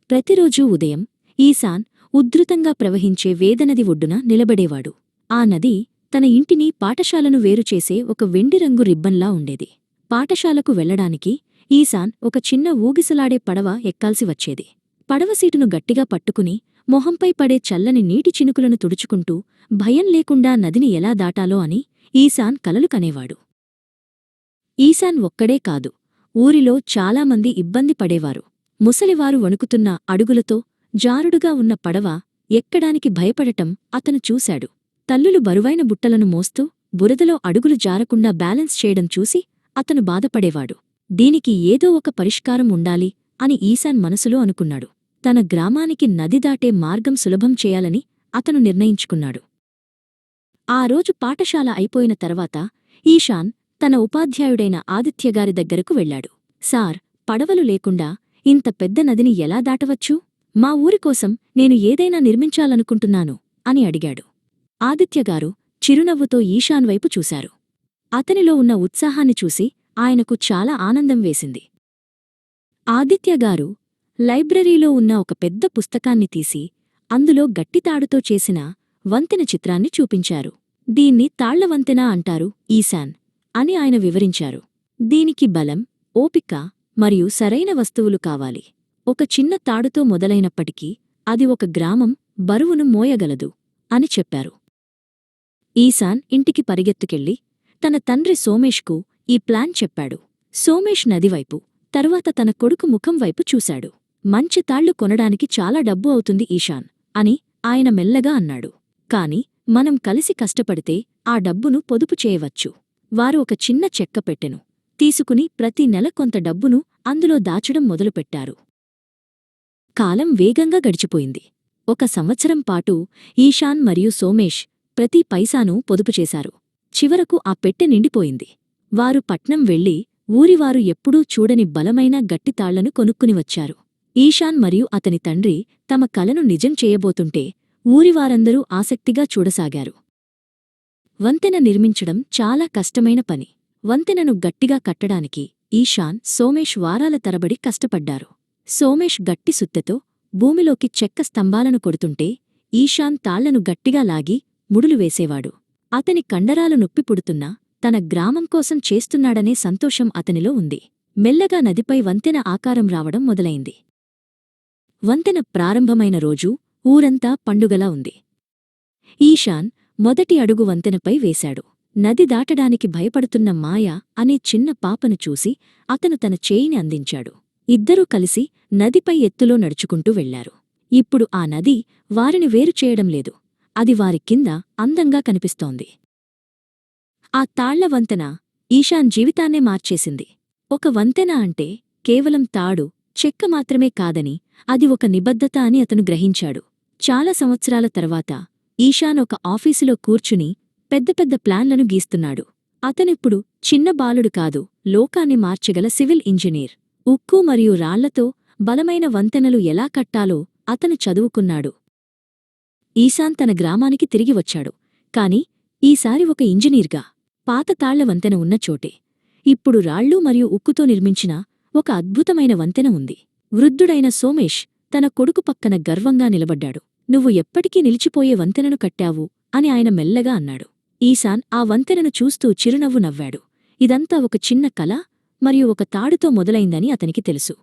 ప్రతిరోజూ ఉదయం ఈశాన్ ఉధృతంగా ప్రవహించే వేదనది ఒడ్డున నిలబడేవాడు. ఆ నది తన ఇంటిని పాఠశాలను వేరుచేసే ఒక వెండిరంగు రిబ్బన్లా ఉండేది. పాఠశాలకు వెళ్లడానికి ఈశాన్ ఒక చిన్న ఊగిసలాడే పడవ ఎక్కాల్సి వచ్చేది. పడవసీటును గట్టిగా పట్టుకుని మొహంపై పడే చల్లని నీటి చినుకులను తుడుచుకుంటూ భయం లేకుండా నదిని ఎలా దాటాలో అని ఈశాన్ కలలు కనేవాడు. ఈశాన్ ఒక్కడే కాదు, ఊరిలో చాలామంది ఇబ్బంది పడేవారు. ముసలివారు వణుకుతున్న అడుగులతో జారుడుగా ఉన్న పడవ ఎక్కడానికి భయపడటం అతను చూశాడు. తల్లులు బరువైన బుట్టలను మోస్తూ బురదలో అడుగులు జారకుండా బ్యాలెన్స్ చేయడం చూసి అతను బాధపడేవాడు. దీనికి ఏదో ఒక పరిష్కారం ఉండాలి అని ఈశాన్ మనసులో అనుకున్నాడు. తన గ్రామానికి నది దాటే మార్గం సులభం చేయాలని అతను నిర్ణయించుకున్నాడు. ఆ రోజు పాఠశాల అయిపోయిన తర్వాత ఈశాన్ తన ఉపాధ్యాయుడైన ఆదిత్యగారి దగ్గరకు వెళ్లాడు. సార్, పడవలు లేకుండా ఇంత పెద్ద నదిని ఎలా దాటవచ్చు? మా ఊరికోసం నేను ఏదైనా నిర్మించాలనుకుంటున్నాను అని అడిగాడు. ఆదిత్యగారు చిరునవ్వుతో ఈశాన్ వైపు చూశారు. అతనిలో ఉన్న ఉత్సాహాన్ని చూసి ఆయనకు చాలా ఆనందం వేసింది. ఆదిత్యగారు లైబ్రరీలో ఉన్న ఒక పెద్ద పుస్తకాన్ని తీసి అందులో గట్టితాడుతో చేసిన వంతెన చిత్రాన్ని చూపించారు. దీన్ని తాళ్లవంతెన అంటారు ఈశాన్ అని ఆయన వివరించారు. దీనికి బలం, ఓపిక మరియు సరైన వస్తువులు కావాలి. ఒక చిన్న తాడుతో మొదలైనప్పటికీ అది ఒక గ్రామం బరువును మోయగలదు అని చెప్పారు. ఈశాన్ ఇంటికి పరిగెత్తుకెళ్లి తన తండ్రి సోమేష్కు ఈ ప్లాన్ చెప్పాడు. సోమేష్ నదివైపు, తరువాత తన కొడుకు ముఖం వైపు చూశాడు. మంచి తాళ్లు కొనడానికి చాలా డబ్బు అవుతుంది ఈశాన్ అని ఆయన మెల్లగా అన్నాడు. కాని మనం కలిసి కష్టపడితే ఆ డబ్బును పొదుపు చేయవచ్చు. వారు ఒక చిన్న చెక్క పెట్టెను తీసుకుని ప్రతి నెల కొంత డబ్బును అందులో దాచడం మొదలుపెట్టారు. కాలం వేగంగా గడిచిపోయింది. 1 సంవత్సరం పాటు ఈశాన్ మరియు సోమేష్ ప్రతి పైసాను పొదుపుచేశారు. చివరకు ఆ పెట్టె నిండిపోయింది. వారు పట్నం వెళ్లి ఊరివారు ఎప్పుడూ చూడని బలమైన గట్టితాళ్లను కొనుక్కుని వచ్చారు. ఈశాన్ మరియు అతని తండ్రి తమ కలను నిజం చేయబోతుంటే ఊరివారందరూ ఆసక్తిగా చూడసాగారు. వంతెన నిర్మించడం చాలా కష్టమైన పని. వంతెనను గట్టిగా కట్టడానికి ఈశాన్, సోమేష్ వారాల తరబడి కష్టపడ్డారు. సోమేష్ గట్టి సుత్తెతో భూమిలోకి చెక్క స్తంభాలను కొడుతుంటే ఈశాన్ తాళ్లను గట్టిగా లాగి ముడులు వేసేవాడు. అతని కండరాలు నొప్పి పుడుతున్నా తన గ్రామం కోసం చేస్తున్నాడనే సంతోషం అతనిలో ఉంది. మెల్లగా నదిపై వంతెన ఆకారం రావడం మొదలైంది. వంతెన ప్రారంభమైన రోజు ఊరంతా పండుగలా ఉంది. ఈశాన్ మొదటి అడుగు వంతెనపై వేశాడు. నది దాటడానికి భయపడుతున్న మాయ అనే చిన్న పాపను చూసి అతను తన చేయిని అందించాడు. ఇద్దరూ కలిసి నదిపై ఎత్తులో నడుచుకుంటూ వెళ్లారు. ఇప్పుడు ఆ నది వారిని వేరుచేయడం లేదు, అది వారి కింద అందంగా కనిపిస్తోంది. ఆ తాళ్ల వంతెన ఈశాన్ జీవితాన్నే మార్చేసింది. ఒక వంతెన అంటే కేవలం తాడు, చెక్క మాత్రమే కాదని, అది ఒక నిబద్ధత అని అతను గ్రహించాడు. చాలా సంవత్సరాల తర్వాత ఈశాన్ ఒక ఆఫీసులో కూర్చుని పెద్ద పెద్ద ప్లాన్లను గీస్తున్నాడు. అతనిప్పుడు చిన్న బాలుడు కాదు, లోకాన్ని మార్చగల సివిల్ ఇంజనీర్. ఉక్కు మరియు రాళ్లతో బలమైన వంతెనలు ఎలా కట్టాలో అతను చదువుకున్నాడు. ఈశాన్ తన గ్రామానికి తిరిగి వచ్చాడు. కాని ఈసారి ఒక ఇంజనీర్గా. పాత తాళ్ల వంతెన ఉన్న చోటే ఇప్పుడు రాళ్ళు మరియు ఉక్కుతో నిర్మించిన ఒక అద్భుతమైన వంతెన ఉంది. వృద్ధుడైన సోమేష్ తన కొడుకు పక్కన గర్వంగా నిలబడ్డాడు. నువ్వు ఎప్పటికీ నిలిచిపోయే వంతెనను కట్టావు అని ఆయన మెల్లగా అన్నాడు. ఈశాన్ ఆ వంతెనను చూస్తూ చిరునవ్వు నవ్వాడు. ఇదంతా ఒక చిన్న కల మరియు ఒక తాడుతో మొదలైందని అతనికి తెలుసు.